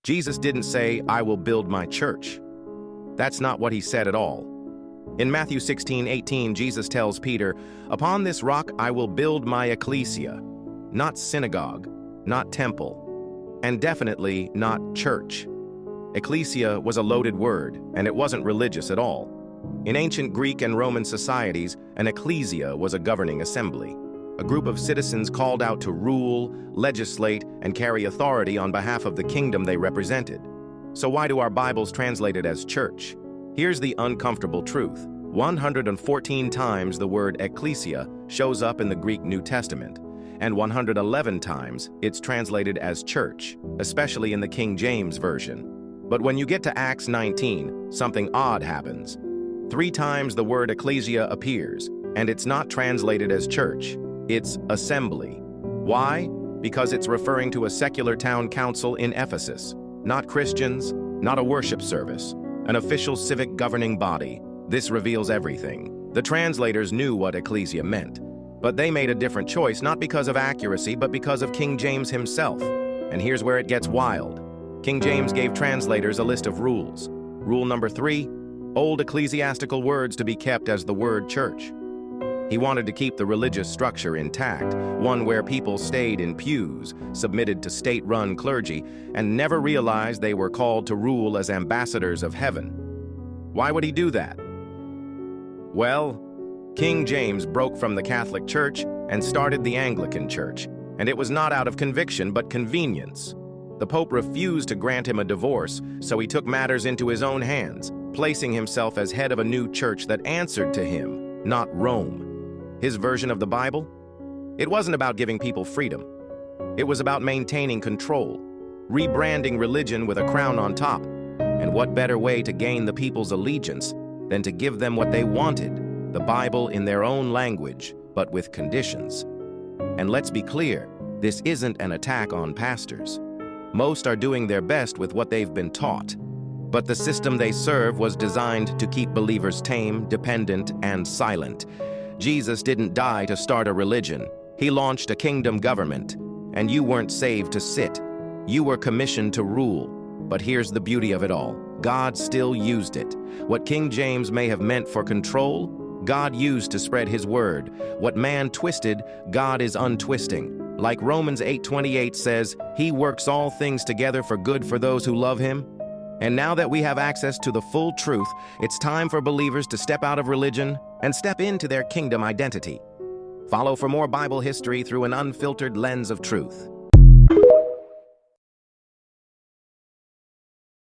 Jesus didn't say, "I will build my church." That's not what he said at all. In Matthew 16:18, Jesus tells Peter, "Upon this rock I will build my ecclesia," not synagogue, not temple, and definitely not church. Ecclesia was a loaded word, and it wasn't religious at all. In ancient Greek and Roman societies, an ecclesia was a governing assembly, a group of citizens called out to rule, legislate, and carry authority on behalf of the kingdom they represented. So why do our Bibles translate it as church? Here's the uncomfortable truth. 114 times the word ecclesia shows up in the Greek New Testament, and 111 times it's translated as church, especially in the King James Version. But when you get to Acts 19, something odd happens. 3 times the word ecclesia appears, and it's not translated as church, it's assembly. Why? Because it's referring to a secular town council in Ephesus, not Christians, not a worship service, an official civic governing body. This reveals everything. The translators knew what ecclesia meant, but they made a different choice, not because of accuracy, but because of King James himself. And here's where it gets wild. King James gave translators a list of rules. Rule number 3, old ecclesiastical words to be kept as the word church. He wanted to keep the religious structure intact, one where people stayed in pews, submitted to state-run clergy, and never realized they were called to rule as ambassadors of heaven. Why would he do that? Well, King James broke from the Catholic Church and started the Anglican Church, and it was not out of conviction but convenience. The Pope refused to grant him a divorce, so he took matters into his own hands, placing himself as head of a new church that answered to him, not Rome. His version of the Bible? It wasn't about giving people freedom. It was about maintaining control, rebranding religion with a crown on top. And what better way to gain the people's allegiance than to give them what they wanted, the Bible in their own language, but with conditions. And let's be clear, this isn't an attack on pastors. Most are doing their best with what they've been taught. But the system they serve was designed to keep believers tame, dependent, and silent. Jesus didn't die to start a religion. He launched a kingdom government. And you weren't saved to sit. You were commissioned to rule. But here's the beauty of it all. God still used it. What King James may have meant for control, God used to spread his word. What man twisted, God is untwisting. Like Romans 8:28 says, he works all things together for good for those who love him. And now that we have access to the full truth, it's time for believers to step out of religion and step into their kingdom identity. Follow for more Bible history through an unfiltered lens of truth.